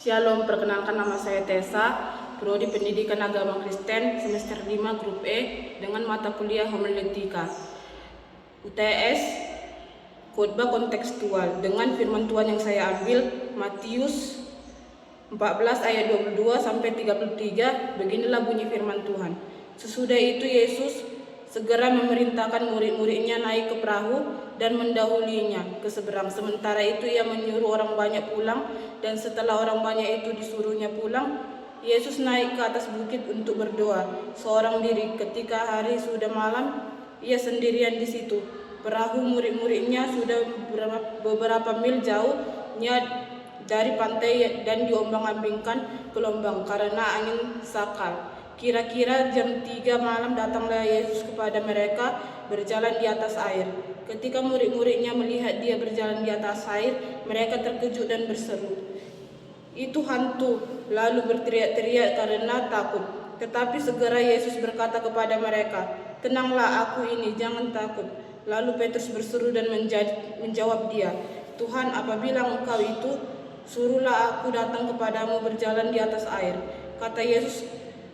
Shalom, perkenalkan nama saya Tessa, Prodi Pendidikan Agama Kristen, semester 5 Grup E, dengan mata kuliah Homiletika. UTS, khotbah kontekstual, dengan firman Tuhan yang saya ambil, Matius 14 ayat 22 sampai 33, beginilah bunyi firman Tuhan. Sesudah itu Yesus segera memerintahkan murid-muridnya naik ke perahu dan mendahulinya ke seberang. Sementara itu ia menyuruh orang banyak pulang, dan setelah orang banyak itu disuruhnya pulang, Yesus naik ke atas bukit untuk berdoa seorang diri. Ketika hari sudah malam, ia sendirian di situ. Perahu murid-muridnya sudah beberapa mil jauhnya dari pantai dan diombang-ambingkan gelombang karena angin sakal. Kira-kira jam 3 malam datanglah Yesus kepada mereka berjalan di atas air. Ketika murid-muridnya melihat dia berjalan di atas air, mereka terkejut dan berseru, "Itu hantu!" lalu berteriak-teriak karena takut. Tetapi segera Yesus berkata kepada mereka, "Tenanglah, aku ini, jangan takut." Lalu Petrus berseru dan menjawab dia, "Tuhan, apabila Engkau itu, suruhlah aku datang kepadamu berjalan di atas air." Kata Yesus,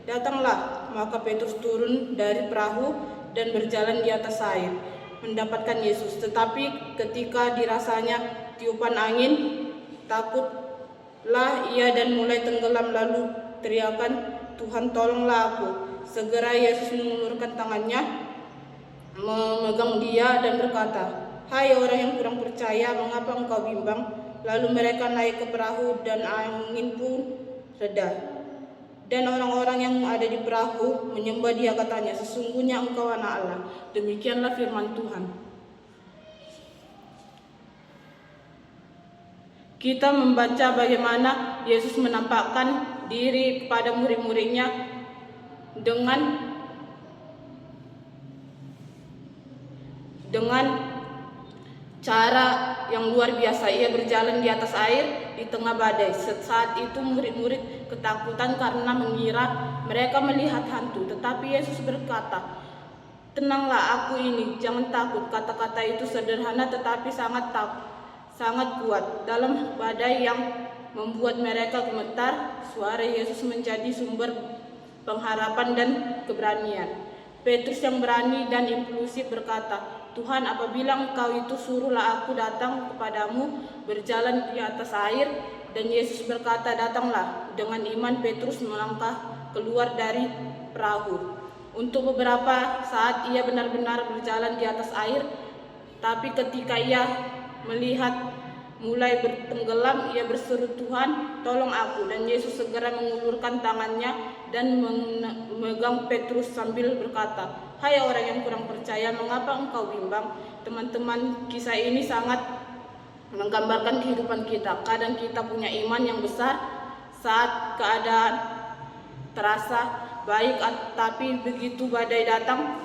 "Datanglah." Maka Petrus turun dari perahu dan berjalan di atas air, mendapatkan Yesus. Tetapi ketika dirasanya tiupan angin, takutlah ia dan mulai tenggelam, lalu teriakan, "Tuhan, tolonglah aku." Segera Yesus mengulurkan tangannya, memegang dia dan berkata, "Hai orang yang kurang percaya, mengapa engkau bimbang?" Lalu mereka naik ke perahu dan angin pun reda. Dan orang-orang yang ada di perahu menyembah dia, katanya, "Sesungguhnya engkau anak Allah." Demikianlah firman Tuhan. Kita membaca bagaimana Yesus menampakkan diri kepada murid-muridnya dengan cara yang luar biasa. Ia berjalan di atas air di tengah badai. Saat itu murid-murid ketakutan karena mengira mereka melihat hantu. Tetapi Yesus berkata, "Tenanglah, aku ini, jangan takut." Kata-kata itu sederhana tetapi sangat kuat. Dalam badai yang membuat mereka gemetar, suara Yesus menjadi sumber pengharapan dan keberanian. Petrus yang berani dan impulsif berkata, "Tuhan, apabila Engkau itu, suruhlah aku datang kepadamu berjalan di atas air." Dan Yesus berkata, "Datanglah." Dengan iman Petrus melangkah keluar dari perahu. Untuk beberapa saat ia benar-benar berjalan di atas air, tapi ketika ia melihat mulai bertenggelam, ia berseru, "Tuhan, tolong aku." Dan Yesus segera mengulurkan tangannya dan memegang Petrus sambil berkata, "Hai orang yang kurang percaya, mengapa engkau bimbang?" Teman-teman, kisah ini sangat menggambarkan kehidupan kita. Kadang kita punya iman yang besar saat keadaan terasa baik, tapi begitu badai datang,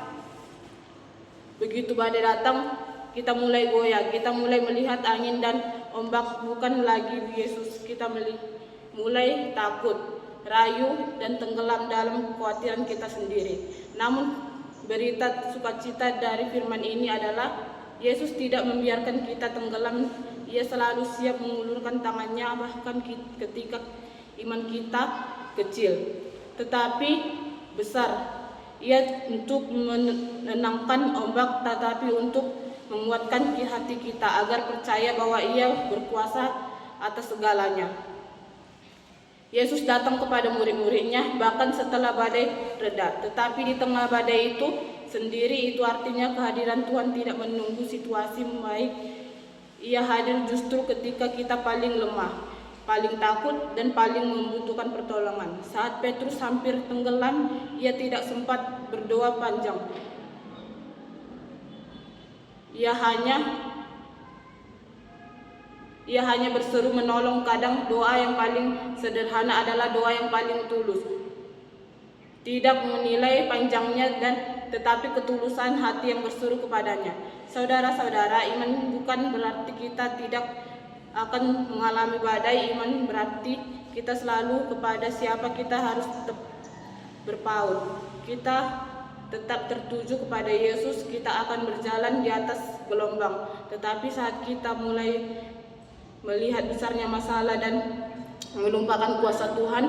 kita mulai goyah, kita mulai melihat angin dan ombak bukan lagi Yesus. Kita mulai takut, rayu, dan tenggelam dalam kekhawatiran kita sendiri. Namun berita sukacita dari firman ini adalah Yesus tidak membiarkan kita tenggelam. Ia selalu siap mengulurkan tangannya bahkan ketika iman kita kecil tetapi besar. Ia untuk menenangkan ombak, tetapi untuk menguatkan hati kita agar percaya bahwa Ia berkuasa atas segalanya. Yesus datang kepada murid-muridnya bahkan setelah badai reda. Tetapi di tengah badai itu sendiri, itu artinya kehadiran Tuhan tidak menunggu situasi membaik. Ia hadir justru ketika kita paling lemah, paling takut, dan paling membutuhkan pertolongan. Saat Petrus hampir tenggelam, ia tidak sempat berdoa panjang. Ia hanya berseru menolong. Kadang doa yang paling sederhana adalah doa yang paling tulus. Tidak menilai panjangnya tetapi ketulusan hati yang berseru kepadanya. Saudara-saudara, iman bukan berarti kita tidak akan mengalami badai. Iman berarti kita selalu kepada siapa kita harus tetap berpaut. Kita tetap tertuju kepada Yesus, kita akan berjalan di atas gelombang. Tetapi saat kita mulai melihat besarnya masalah dan melupakan kuasa Tuhan,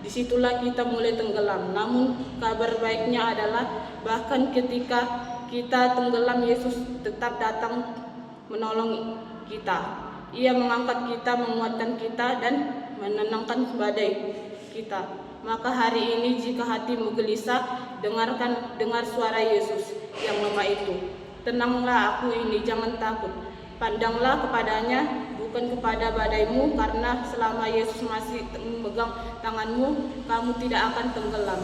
disitulah kita mulai tenggelam. Namun kabar baiknya adalah bahkan ketika kita tenggelam, Yesus tetap datang menolong kita. Ia mengangkat kita, menguatkan kita, dan menenangkan badai kita. Maka hari ini jika hatimu gelisah, dengar suara Yesus yang lemah itu. Tenanglah, aku ini, jangan takut. Pandanglah kepadanya, bukan kepada badaimu, karena selama Yesus masih memegang tanganmu, kamu tidak akan tenggelam.